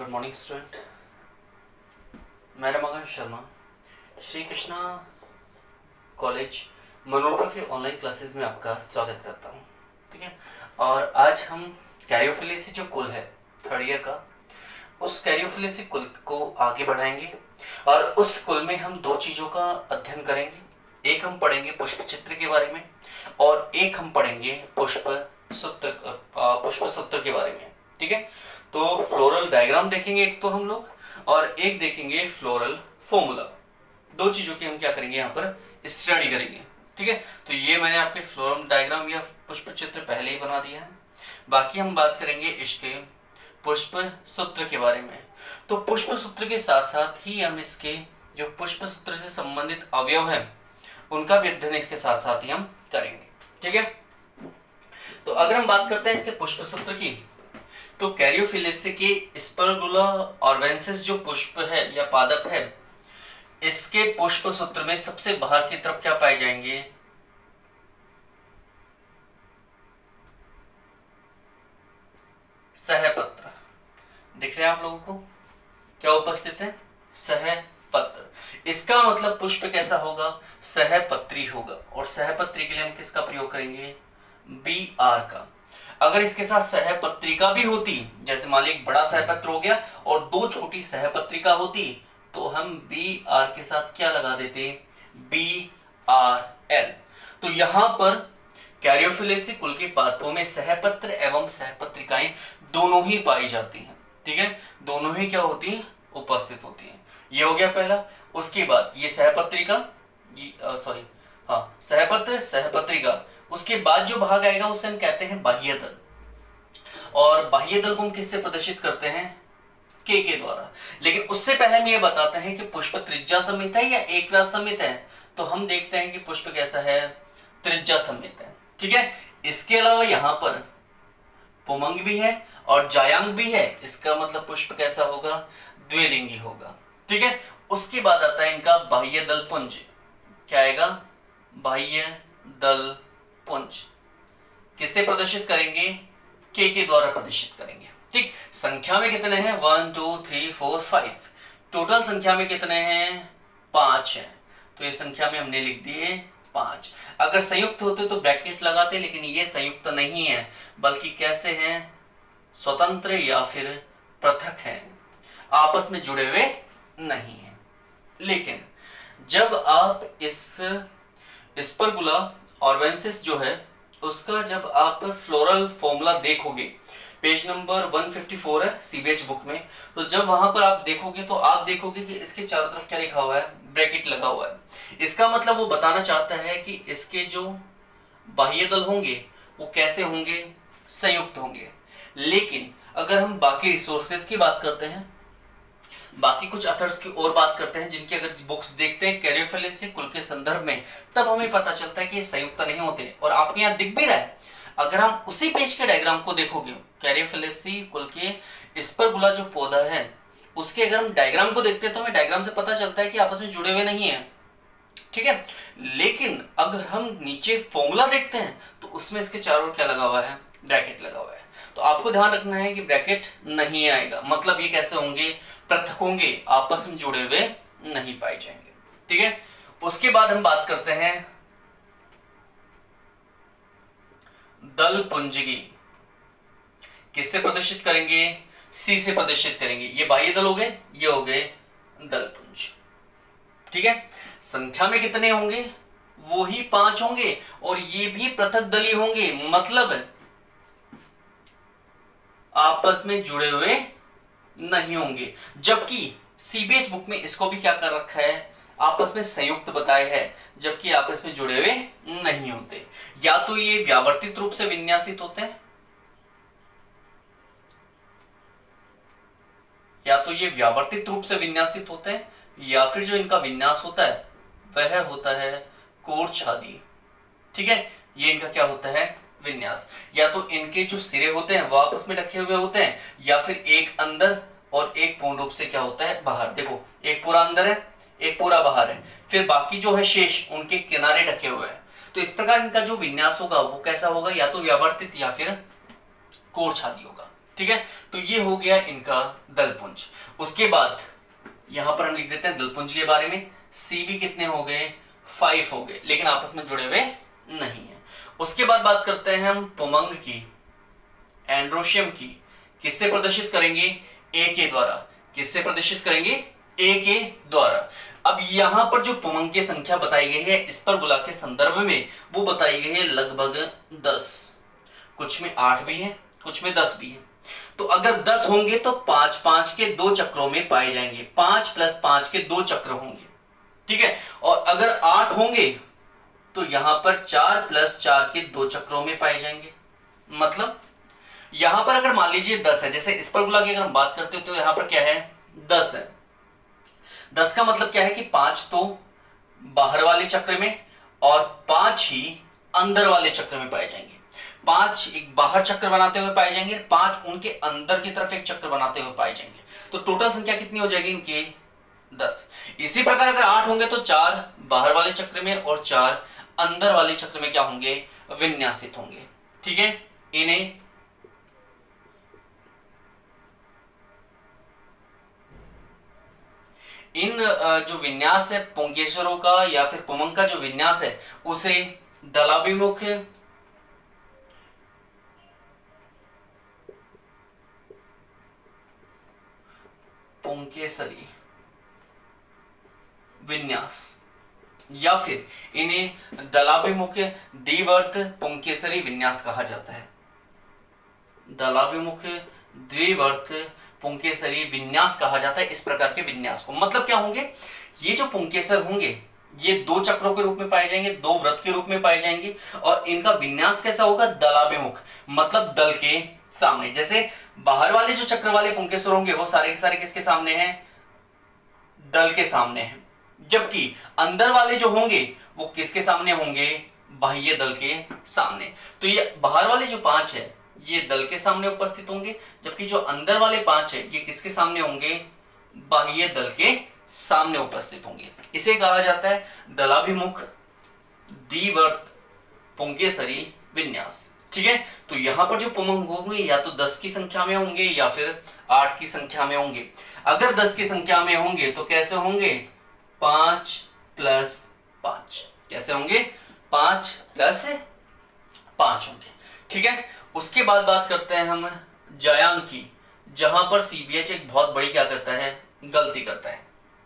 Good morning student. मैं Ramakant Sharma Shri Krishna college Manorama के online classes में आपका स्वागत करता हूँ। ठीक है, और आज हम कैरियोफिलिसी जो कुल है थर्ड ईयर का, उस कैरियोफिलिसी कुल को आगे बढ़ाएंगे और उस कुल में हम दो चीज़ों का अध्ययन करेंगे। एक हम पढ़ेंगे पुष्प चित्र के बारे में और एक हम पढ़ेंगे पुष्प सूत्र के बारे में। ठीक है, तो फ्लोरल डायग्राम देखेंगे एक तो हम लोग, और एक देखेंगे फ्लोरल फॉर्मूला। दो चीजों की हम क्या करेंगे यहाँ पर स्टडी करेंगे। ठीक है, तो ये मैंने आपके फ्लोरल डायग्राम या पुष्प चित्र पहले ही बना दिया है। बाकी हम बात करेंगे इसके पुष्प सूत्र के बारे में। तो पुष्प सूत्र के साथ साथ ही हम इसके जो पुष्प सूत्र से संबंधित अवयव हैं उनका भी अध्ययन इसके साथ साथ ही हम करेंगे। ठीक है, तो अगर हम बात करते हैं इसके पुष्प सूत्र की, तो कैरियोफिलिसी के स्पर्गुला ऑर्वेंसिस जो पुष्प है या पादप है, इसके पुष्प सूत्र में सबसे बाहर की तरफ क्या पाए जाएंगे? सहपत्र। दिख रहे हैं आप लोगों को क्या उपस्थित है? सहपत्र। इसका मतलब पुष्प कैसा होगा? सहपत्री होगा। और सहपत्री के लिए हम किसका प्रयोग करेंगे? बी आर का। अगर इसके साथ सहपत्रिका भी होती, जैसे मान लीजिए एक बड़ा सहपत्र हो गया और दो छोटी सहपत्रिका होती, तो हम बी आर के साथ क्या लगा देते? B R L. तो यहां पर कैरियोफिलिसी कुल के पादपों में सहपत्र एवं सहपत्रिकाएं दोनों ही पाई जाती हैं। ठीक है, दोनों ही क्या होती हैं? उपस्थित होती हैं। ये हो गया पहला। उसके बाद ये सहपत्रिका, सहपत्र सहपत्रिका, उसके बाद जो भाग आएगा उसे हम कहते हैं बाह्य दल। और बाह्य दल को हम किससे प्रदर्शित करते हैं? के द्वारा। लेकिन उससे पहले हम ये बताते हैं कि पुष्प त्रिज्या समेत है या एक व्यास समेत है। तो हम देखते हैं कि पुष्प कैसा है? त्रिज्या समेत है। ठीक है, इसके अलावा यहाँ पर पुमंग भी है और जायांग भी है। इसका मतलब पुष्प कैसा होगा? द्विलिंगी होगा। ठीक है, उसके बाद आता है इनका बाह्य दल पुंज। क्या आएगा? बाह्य दल पुंज। किससे प्रदर्शित करेंगे? के द्वारा प्रदर्शित करेंगे। ठीक, संख्या में कितने हैं? 1 2 3 4 5। टोटल संख्या में कितने हैं? 5 है। तो ये संख्या में हमने लिख दिए 5। अगर संयुक्त होते तो ब्रैकेट लगाते, लेकिन ये संयुक्त नहीं है, बल्कि कैसे हैं? स्वतंत्र या फिर पृथक हैं, आपस में जुड़े हुए नहीं है। लेकिन जब आप इस स्पर्गुला ऑर्वेंसिस जो है उसका जब आप फ्लोरल फॉर्मूला देखोगे, पेज नंबर 154 है सीबीएच बुक में, तो जब वहां पर आप देखोगे तो आप देखोगे कि इसके चारों तरफ क्या लिखा हुआ है? ब्रैकेट लगा हुआ है। इसका मतलब वो बताना चाहता है कि इसके जो बाह्य दल होंगे वो कैसे होंगे? संयुक्त होंगे। लेकिन अगर हम बाकी रिसोर्सेज की बात करते हैं, बाकी कुछ अथर्स की और बात करते हैं जिनकी अगर बुक्स देखते हैं कैरियोफिलिसी कुल के संदर्भ में, तब हमें पता चलता है कि ये संयुक्त नहीं होते। और आपको यहाँ दिख भी रहा है, अगर हम उसी पेज के डायग्राम को देखोगे, कैरियोफिलिसी कुल के स्पर्गुला जो पौधा है उसके अगर हम डायग्राम को देखते हैं तो हमें डायग्राम से पता चलता है कि आपस में जुड़े हुए नहीं है। ठीक है, लेकिन अगर हम नीचे फॉर्मूला देखते हैं तो उसमें इसके चारों ओर क्या लगा हुआ है? ब्रैकेट लगा हुआ है। तो आपको ध्यान रखना है कि ब्रैकेट नहीं आएगा, मतलब ये कैसे होंगे? पृथक होंगे, आपस में जुड़े हुए नहीं पाए जाएंगे। ठीक है, उसके बाद हम बात करते हैं दल पुंजगी। किससे प्रदर्शित करेंगे? सी से प्रदर्शित करेंगे। ये बाह्य दल हो गए, ये हो गए दल पुंज। ठीक है, संख्या में कितने होंगे? वो ही 5 होंगे और ये भी पृथक दली होंगे, मतलब आपस में जुड़े हुए नहीं होंगे। जबकि सीबीएस बुक में इसको भी क्या कर रखा है? आपस में संयुक्त बताए हैं, जबकि आपस में जुड़े हुए नहीं होते। या तो ये व्यावर्तित रूप से विन्यासित होते हैं, या तो ये व्यावर्तित रूप से विन्यासित होते हैं, या फिर जो इनका विन्यास होता है वह होता है कोरछादी। ठीक है, ये इनका क्या होता है? विन्यास। या तो इनके जो सिरे होते हैं वो आपस में ढके हुए होते हैं, या फिर एक अंदर और एक पूर्ण रूप से क्या होता है? बाहर। देखो, एक पूरा अंदर है, एक पूरा बाहर है, फिर बाकी जो है शेष उनके किनारे ढके हुए हैं। तो इस प्रकार इनका जो विन्यास होगा वो कैसा होगा? या तो व्यावर्तित या फिर कोरछादी होगा। ठीक है, तो ये हो गया इनका दलपुंज। उसके बाद यहां पर हम लिख देते हैं दलपुंज के बारे में, सी भी कितने हो गए, 5 हो गए, लेकिन आपस में जुड़े हुए नहीं है। उसके बाद बात करते हैं हम पुमंग की, एंड्रोशियम की, किससे प्रदर्शित करेंगे, ए के द्वारा। किससे प्रदर्शित करेंगे, ए के द्वारा। अब यहां पर जो पुमंग की संख्या बताई गई है स्पर्गुला के संदर्भ में, वो बताई गई है लगभग 10, कुछ में 8 भी है, कुछ में 10 भी है। तो अगर 10 होंगे तो 5-5 के 2 चक्रों में पाए जाएंगे, 5 + 5 के 2 चक्र होंगे, ठीक है। और अगर 8 होंगे तो यहां पर 4 + 4 के 2 चक्रों में पाए जाएंगे। मतलब यहां पर अगर मान लीजिए 10 है, जैसे स्पर्गुला की अगर हम बात करते हो तो यहां पर क्या है, 10 है। 10 का मतलब क्या है कि 5 तो बाहर वाले चक्र में और 5 ही अंदर वाले चक्र में पाए जाएंगे। 5 एक बाहर चक्र बनाते हुए पाए जाएंगे, 5 उनके अंदर की तरफ एक चक्र बनाते हुए पाए जाएंगे। तो टोटल संख्या कितनी हो जाएगी इनकी, 10। इसी प्रकार अगर 8 होंगे तो 4 बाहर वाले चक्र में और 4 अंदर वाले चक्र में क्या होंगे, विन्यासित होंगे, ठीक है। इन्हें इन जो विन्यास है पुंकेसरों का या फिर पुमंग का जो विन्यास है उसे दलाभिमुख पुंकेसरी विन्यास या फिर इन्हें दलाभिमुख द्विवर्त पुंकेसरी विन्यास कहा जाता है। दलाभिमुख द्विवर्त पुंकेसरी विन्यास कहा जाता है इस प्रकार के विन्यास को। मतलब क्या होंगे, ये जो पुंकेसर होंगे ये 2 चक्रों के रूप में पाए जाएंगे, 2 वृत्त के रूप में पाए जाएंगे, और इनका विन्यास कैसा होगा, दलाभिमुख, मतलब दल के सामने। जैसे बाहर वाले जो चक्र वाले पुंकेसर होंगे वो सारे के सारे किसके सामने हैं, दल के सामने हैं, जबकि अंदर वाले जो होंगे वो किसके सामने होंगे, बाह्य दल के सामने। तो ये बाहर वाले जो 5 है ये दल के सामने उपस्थित होंगे, जबकि जो अंदर वाले 5 है ये किसके सामने होंगे, बाह्य दल के सामने उपस्थित होंगे। इसे कहा जाता है दलाभिमुख द्विवर्त पुंकेसरी विन्यास, ठीक है। तो यहां पर जो पुमंग होंगे या तो 10 की संख्या में होंगे या फिर 8 की संख्या में होंगे। अगर 10 की संख्या में होंगे तो कैसे होंगे, 5 + 5, कैसे होंगे, 5 + 5 होंगे, ठीक है। उसके बाद बात करते हैं हम जायांग की, जहां पर सीबीएच एक बहुत बड़ी क्या करता है, गलती करता है,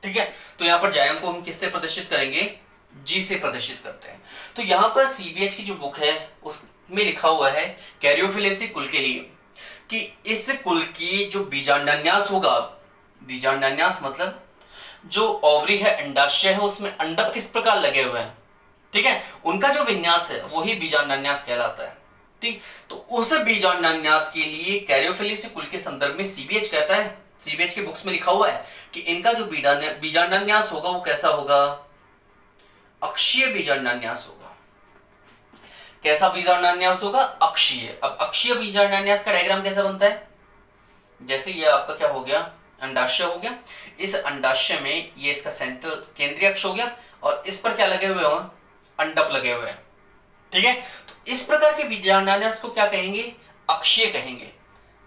ठीक है। तो यहां पर जायांग को हम किससे प्रदर्शित करेंगे, जी से प्रदर्शित करते हैं। तो यहां पर सीबीएच की जो बुक है उसमें लिखा हुआ है कैरियोफिलेसी कुल के लिए कि इस कुल की जो बीजांडान्यास होगा, बीजांडान्यास मतलब जो ओवरी है, अंडाशय है, उसमें अंडक किस प्रकार लगे हुए हैं, ठीक है, उनका जो विन्यास है वही बीजांडान्यास कहलाता है, ठीक। तो उस बीजांडान्यास के लिए कैरियोफिलेसी कुल के संदर्भ में सीबीएच कहता है, सीबीएच की बुक्स में लिखा हुआ है कि इनका जो बीजांडान्यास होगा वो कैसा होगा, अक्षीय बीजांडान्यास होगा। कैसा बीजांडान्यास होगा, अक्षीय। अब अक्षीय बीजांडान्यास का डायग्राम कैसा बनता है, जैसे ये आपका क्या हो गया, अंडाशय हो गया, इस अंडाशय में ये इसका सेंट्रल केंद्रीय अक्ष हो गया और इस पर क्या लगे हुए हैं, अंडक लगे हुए हैं, ठीक है। तो इस प्रकार के बीजांडान्यास को क्या कहेंगे, अक्षीय कहेंगे।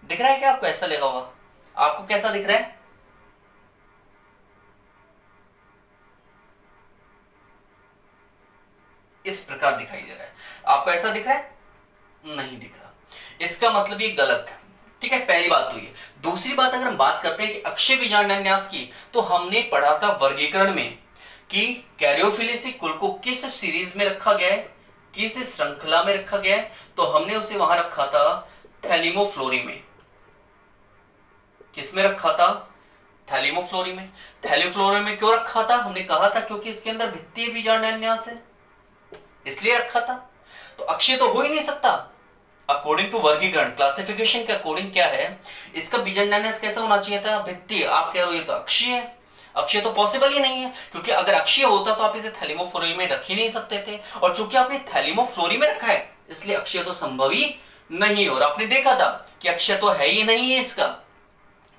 दिख रहा है क्या आपको, ऐसा लगा हुआ, आपको कैसा दिख रहा है, इस प्रकार दिखाई दे रहा है, आपको ऐसा दिख रहा है, नहीं दिख रहा, इसका मतलब ये गलत है, ठीक है। पहली बात तो ये। दूसरी बात अगर हम बात करते हैं कि अक्षीय बीजांडान्यास की, तो हमने पढ़ा था वर्गीकरण में कि कैरियोफिलेसी कुल को किस सीरीज में रखा गया है, किस श्रृंखला में रखा गया है, तो हमने उसे वहां रखा था थैलिमोफ्लोरी में। किस में रखा था, थैलिमोफ्लोरी में। थैलिमोफ्लोरी में क्यों रखा था, हमने कहा था क्योंकि इसके अंदर भित्तीय बीजांडान्यास है, इसलिए रखा था। तो अक्षय तो हो ही नहीं सकता। अकॉर्डिंग टू वर्गीकरण, क्लासिफिकेशन के अकॉर्डिंग क्या है, इसका बीजांडान्यास कैसा होना चाहिए था, भित्तीय। आप कह रहे हो ये तो अक्षीय है, अक्षय तो पॉसिबल ही नहीं है, क्योंकि अगर अक्षय होता तो आप इसे थैलिमोफ्लोरी में रख ही नहीं सकते थे, और चूंकि आपने थैलिमोफ्लोरी में रखा है इसलिए अक्षय तो संभव ही नहीं। और आपने देखा था कि अक्षय तो है ही नहीं है इसका,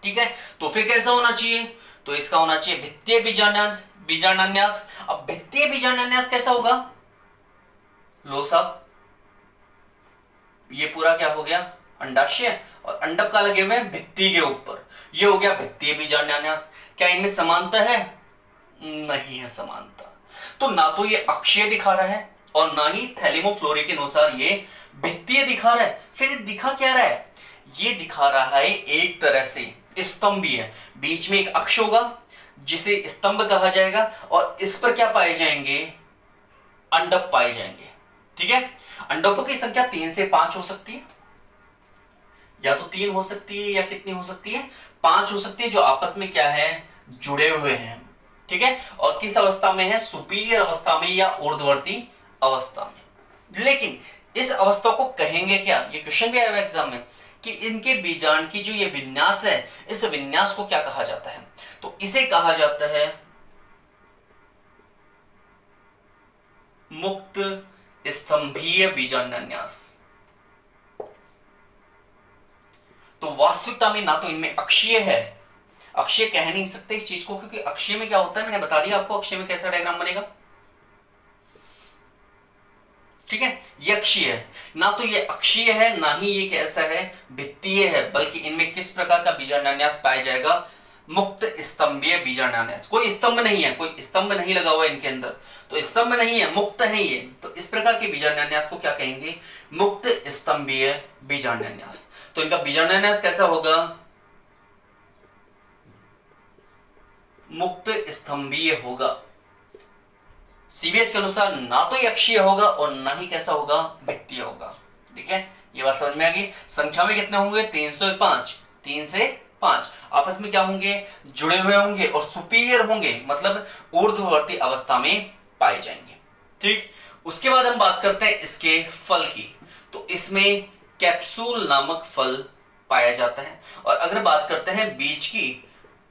ठीक है। तो फिर कैसा होना चाहिए, तो इसका होना चाहिए भित्तीय बीजांडान्यास। अब भित्तीय बीजांडान्यास कैसा होगा, लो साहब, ये पूरा क्या हो गया, अंडाशय, और अंडक का लगे हुए हैं भित्ति के ऊपर। ये हो गया भित्तीय बीजांडान्यास। क्या इनमें समानता है? नहीं है समानता। तो ना तो ये अक्षीय दिखा रहा है और ना ही थैलेमोफ्लोरी के अनुसार ये भित्तीय दिखा रहा है। फिर ये दिखा क्या रहा है? ये दिखा रहा है एक तरह से स्तंभीय। बीच में एक अक्ष होगा जिसे स्तंभ कहा जाएगा और इस पर क्या पाए जाएंगे? अंडक पाए जाएंगे। ठीक है, अंडकों की संख्या 3 से 5 हो सकती है, या तो 3 हो सकती है या कितनी हो सकती है? 5 हो सकती है, जो आपस में क्या है? जुड़े हुए हैं। ठीक है, और किस अवस्था में है? सुपीरियर अवस्था में या ऊर्ध्ववर्ती अवस्था में। लेकिन इस अवस्था को कहेंगे क्या? ये क्वेश्चन भी आया हुआ एग्जाम में कि इनके बीजांड की जो ये विन्यास है, इस विन्यास को क्या कहा जाता है? तो इसे कहा जाता है मुक्त स्तंभीय बीजांडान्यास। तो वास्तविकता में ना तो इनमें अक्षीय है, अक्षीय कह नहीं सकते इस चीज को, क्योंकि अक्षीय में क्या होता है मैंने बता दिया आपको, अक्षीय में कैसा डायग्राम बनेगा। ठीक है, ये अक्षीय है, ना तो ये अक्षीय है ना ही ये कैसा है? भित्तीय है, बल्कि इनमें किस प्रकार का बीजांडान्यास पाया जाएगा? मुक्त स्तंभीय बीजांडान्यास। कोई स्तंभ नहीं है, कोई स्तंभ नहीं लगा हुआ इनके अंदर, तो स्तंभ नहीं है, मुक्त है ये। तो इस प्रकार के बीजांडान्यास को क्या कहेंगे? मुक्त स्तंभीय बीजांडान्यास। तो इनका बीजांडान्यास कैसा होगा? मुक्त स्तंभीय होगा। सीबीएच के अनुसार ना तो ये अक्षीय होगा और ना ही कैसा होगा? भित्तीय होगा। ठीक है, ये बात समझ में आ गई। संख्या में कितने होंगे? 3 से 5, 3 से 5 आपस में क्या होंगे? जुड़े हुए होंगे और सुपीरियर होंगे, मतलब ऊर्ध्ववर्ती अवस्था में पाए जाएंगे। ठीक, उसके बाद हम बात करते हैं इसके फल की। तो इसमें कैप्सूल नामक फल पाया जाता है। और अगर बात करते हैं बीज की,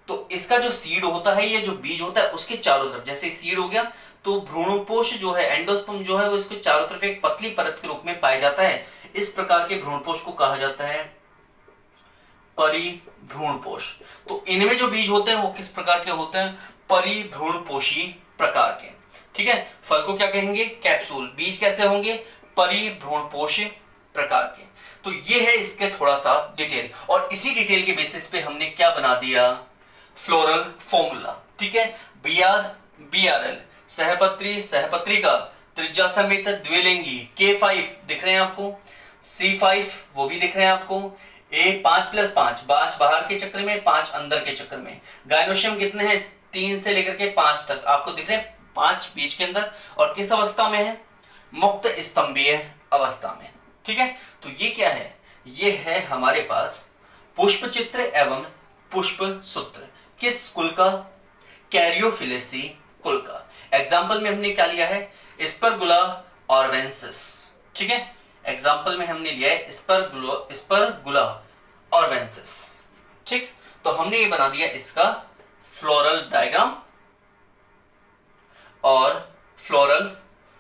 तो इसका जो सीड होता है, ये जो बीज होता है उसके चारों तरफ, जैसे सीड हो गया तो भ्रूणपोष जो है, एंडोस्पर्म जो है, वो इसके चारों तरफ एक पतली परत के रूप में पाया जाता है। इस प्रकार के भ्रूणपोष को कहा जाता है परिभ्रूणपोष। तो इनमें जो बीज होते हैं वो किस प्रकार के होते हैं? परिभ्रूणपोषी प्रकार के। ठीक है, फल को क्या कहेंगे? कैप्सूल। बीज कैसे होंगे? परिभ्रूणपोषी प्रकार के। तो ये है इसके थोड़ा सा डिटेल, और इसी डिटेल के बेसिस पे हमने क्या बना दिया? Floral formula. ठीक है, BRL सहपत्री सहपत्रिका त्रिज्या समेत द्विलिंगी, K5 दिख रहे हैं आपको, C5 वो भी दिख रहे हैं आपको, A 5+5 5 बाहर के चक्र में, 5 अंदर के चक्र में। गायनोशियम कितने हैं? 3 से लेकर के 5 तक आपको दिख रहे हैं, 5 बीज के अंदर। और किस अवस्था में है? मुक्त स्तंभीय अवस्था में। ठीक है, तो ये क्या है? ये है हमारे पास पुष्प चित्र एवं पुष्प सूत्र। किस कुल का? कैरियोफिलेसी कुल का। एग्जाम्पल में हमने क्या लिया है? स्पर्गुला ऑर्वेंसिस। ठीक है, एग्जाम्पल में हमने लिया है स्पर्गुला ऑर्वेंसिस। ठीक, तो हमने ये बना दिया इसका फ्लोरल डायग्राम और फ्लोरल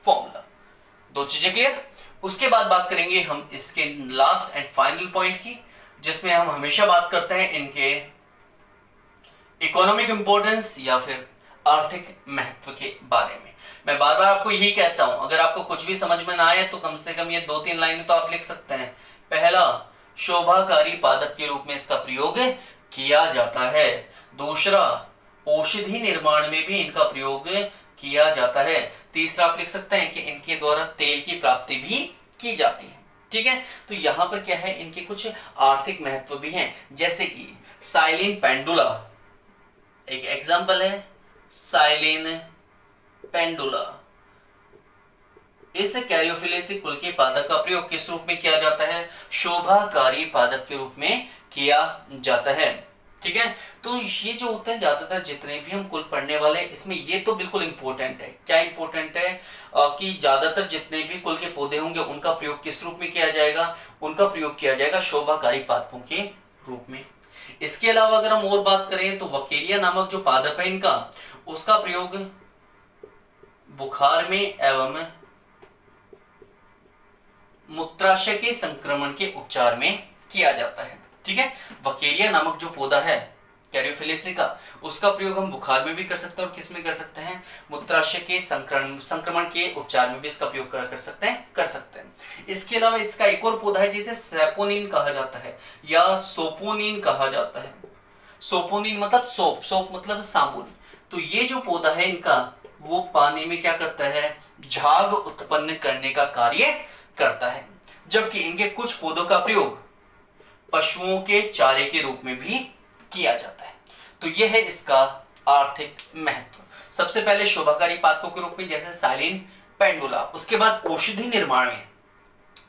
फॉर्मूला। दो चीजें क्लियर। उसके बाद बात करेंगे हम इसके लास्ट एंड फाइनल पॉइंट की, जिसमें हम हमेशा बात करते हैं इनके इकोनॉमिक इंपॉर्टेंस या फिर आर्थिक महत्व के बारे में। मैं बार बार आपको यही कहता हूं, अगर आपको कुछ भी समझ में ना आए तो कम से कम ये 2-3 लाइनें तो आप लिख सकते हैं। पहला, शोभाकारी पादप के रूप में इसका प्रयोग किया जाता है। दूसरा, औषधि निर्माण में भी इनका प्रयोग किया जाता है। तीसरा, आप लिख सकते हैं कि इनके द्वारा तेल की प्राप्ति भी की जाती है। ठीक है, तो यहां पर क्या है? इनके कुछ आर्थिक महत्व भी हैं, जैसे कि साइलिन पेंडुला एक एग्जाम्पल है। साइलिन पेंडुला, इस कैरियोफिलेसी कुल के पादप का प्रयोग किस रूप में किया जाता है? शोभाकारी पादप के रूप में किया जाता है। ठीक है, तो ये जो होते हैं ज्यादातर जितने भी हम कुल पढ़ने वाले, इसमें ये तो बिल्कुल इंपॉर्टेंट है। क्या इंपॉर्टेंट है? कि ज्यादातर जितने भी कुल के पौधे होंगे उनका प्रयोग किस रूप में किया जाएगा? उनका प्रयोग किया जाएगा शोभाकारी पादपों के रूप में। इसके अलावा अगर हम और बात करें तो वकेरिया नामक जो पादप है इनका, उसका प्रयोग बुखार में एवं मूत्राशय के संक्रमण के उपचार में किया जाता है। ठीक है, वकेरिया नामक जो पौधा है, कैरियोफिलेसी का, उसका प्रयोग हम बुखार में भी कर सकते हैं और किस में कर सकते हैं, मूत्राशय के संक्रमण के उपचार में भी इसका प्रयोग कर सकते हैं। इसके अलावा इसका एक और पौधा है जिसे सैपोनिन कहा जाता है या सोपोनिन कहा जाता है। सोपोनिन मतलब सोप मतलब साबुन। तो ये जो पौधा है इनका, वो पानी में क्या करता है, झाग उत्पन्न करने का कार्य करता है। जबकि इनके कुछ पौधों का प्रयोग पशुओं के चारे के रूप में भी किया जाता है। तो यह है इसका आर्थिक महत्व। सबसे पहले शोभाकारी पादपों के रूप में जैसे साइलिन, पेंडुला। उसके बाद औषधि निर्माण में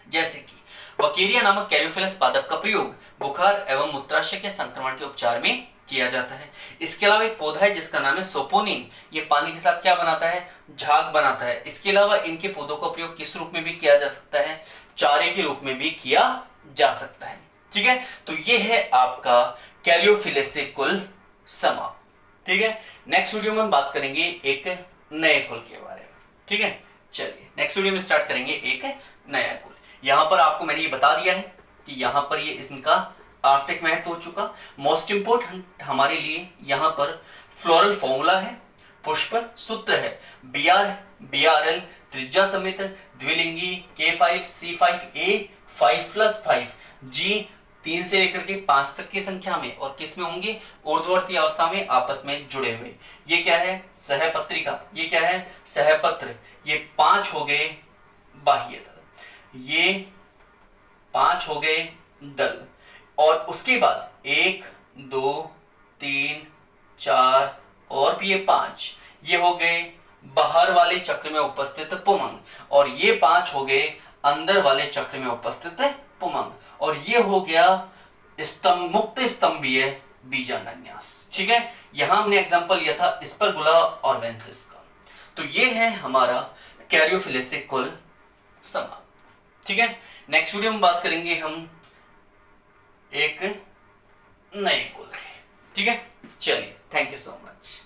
जैसे कि वकेरिया नामक कैरियोफिलस पादप का प्रयोग बुखार एवं मूत्राशय के संक्रमण के उपचार में किया जाता है। इसके अलावा एक पौधा है जिसका नाम है सोपोनिन। ये पानी के साथ क्या बनाता है, झाग बनाता है। इसके अलावा इनके पौधों का प्रयोग किस रूप में भी किया जा सकता है, चारे के रूप में भी किया जा सकता है। ठीक है, तो ये है आपका कैरियोफिलेसी कुल समाप्त। ठीक है, नेक्स्ट वीडियो में हम बात करेंगे एक नए कुल के बारे में। ठीक है, चलिए नेक्स्ट वीडियो में स्टार्ट करेंगे एक नया कुल। यहां पर आपको मैंने ये बता दिया है कि यहां पर ये इनका आर्थिक महत्व हो चुका। मोस्ट इंपोर्टेंट हमारे लिए यहां पर फ्लोरल फॉर्मूला है, पुष्प सूत्र है, BRL त्रिज्या समेत द्विलिंगी, K5 C5 A 5+5 G 3 से लेकर के 5 तक की संख्या में और किस में होंगे, ऊर्ध्ववर्ती अवस्था में आपस में जुड़े हुए। ये क्या है, सहपत्रिका। ये क्या है, सहपत्र। ये 5 हो गए बाह्य दल, ये 5 हो गए दल। और उसके बाद 1 2 3 4 और भी ये 5, ये हो गए बाहर वाले चक्र में उपस्थित पुमंग। और ये 5 हो गए अंदर वाले चक्र में उपस्थित पुमंग। और ये हो गया मुक्त स्तंभीय बीजांडन्यास। ठीक है, यहां हमने एग्जांपल लिया था स्पर्गुला और वेंसिस का। तो ये है हमारा कैरियोफिलेसी कुल समाप्त। ठीक है, नेक्स्ट वीडियो में बात करेंगे हम एक नए कुल। ठीक है, चलिए, थैंक यू सो मच।